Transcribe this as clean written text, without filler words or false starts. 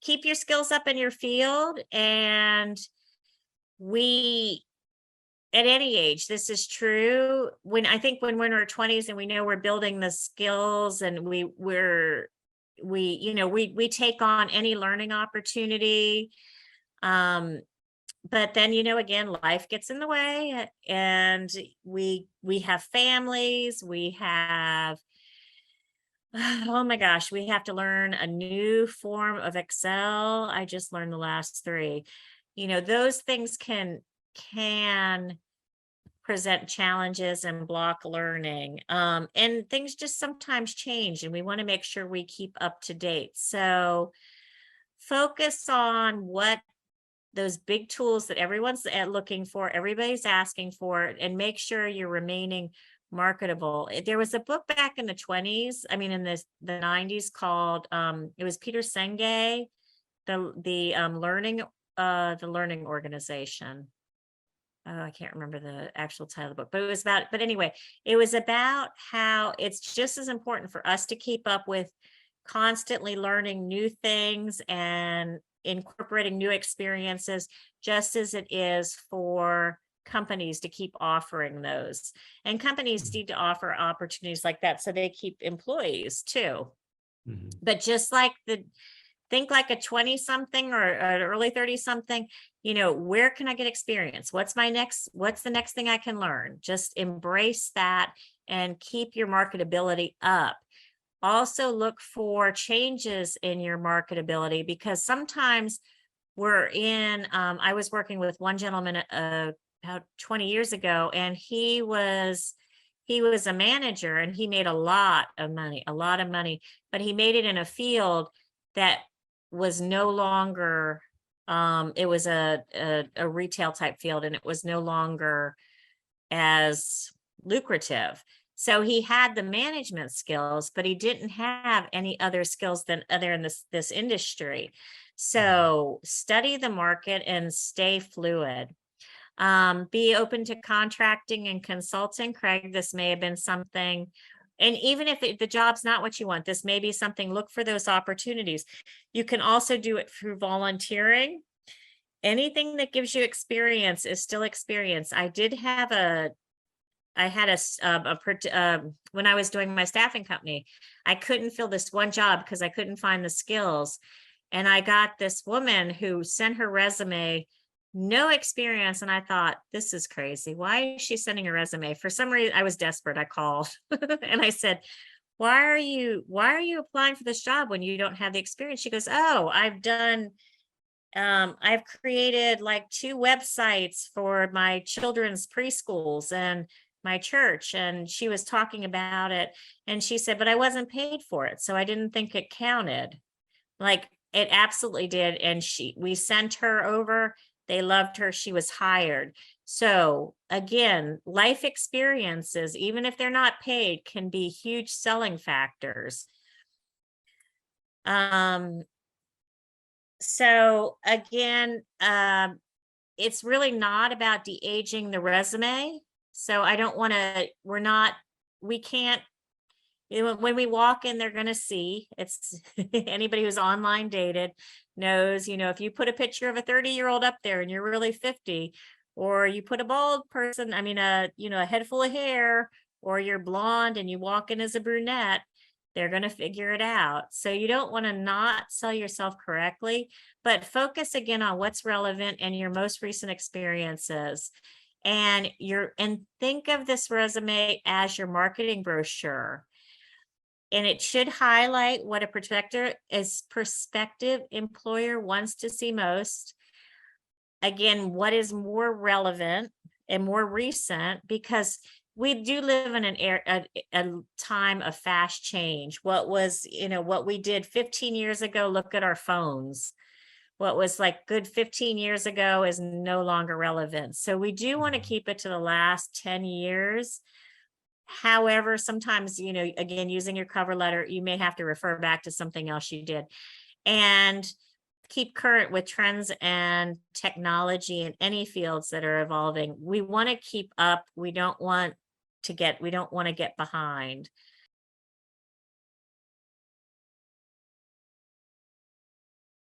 Keep your skills up in your field, and at any age, this is true. When we're in our 20s and we know we're building the skills, and we take on any learning opportunity. But then, again, life gets in the way, and we have families, we have, oh my gosh, we have to learn a new form of Excel. I just learned the last 3. Those things can present challenges and block learning. And things just sometimes change, and we want to make sure we keep up to date. So focus on what those big tools that everyone's looking for, everybody's asking for, and make sure you're remaining marketable. There was a book back in the 20s, in the 90s, called, it was Peter Senge, the learning organization. Oh, I can't remember the actual title of the book, but anyway, it was about how it's just as important for us to keep up with constantly learning new things and incorporating new experiences, just as it is for companies to keep offering those. And companies need to offer opportunities like that so they keep employees too. Mm-hmm. But just like think like a 20-something or an early 30-something, where can I get experience? What's the next thing I can learn? Just embrace that and keep your marketability up. Also look for changes in your marketability, because sometimes I was working with one gentleman about 20 years ago, and he was a manager, and he made a lot of money, but he made it in a field that was no longer, it was a retail type field, and it was no longer as lucrative. So he had the management skills, but he didn't have any other skills than other in this industry. So study the market and stay fluid. Be open to contracting and consulting. Craig, this may have been something, and even if the job's not what you want, this may be something. Look for those opportunities. You can also do it through volunteering. Anything that gives you experience is still experience. When I was doing my staffing company, I couldn't fill this one job because I couldn't find the skills. And I got this woman who sent her resume, no experience. And I thought, this is crazy. Why is she sending a resume? For some reason, I was desperate. I called and I said, why are you applying for this job when you don't have the experience? She goes, oh, I've created like 2 websites for my children's preschools and my church. And she was talking about it, and she said, but I wasn't paid for it, so I didn't think it counted. Like, it absolutely did. And we sent her over. They loved her. She was hired. So again, life experiences, even if they're not paid, can be huge selling factors. So again, it's really not about de-aging the resume. So I don't want to, we can't, when we walk in, they're going to see, it's anybody who's online dated knows, if you put a picture of a 30-year-old up there and you're really 50, or you put a bald person, a head full of hair, or you're blonde and you walk in as a brunette, they're going to figure it out. So you don't want to not sell yourself correctly, but focus again on what's relevant and your most recent experiences. And think of this resume as your marketing brochure. And it should highlight what a prospective employer wants to see most. Again, what is more relevant and more recent, because we do live in a time of fast change. What we did 15 years ago, look at our phones. What was like good 15 years ago is no longer relevant. So we do want to keep it to the last 10 years. However, sometimes, again, using your cover letter, you may have to refer back to something else you did, and keep current with trends and technology in any fields that are evolving. We want to keep up. We don't want to get behind.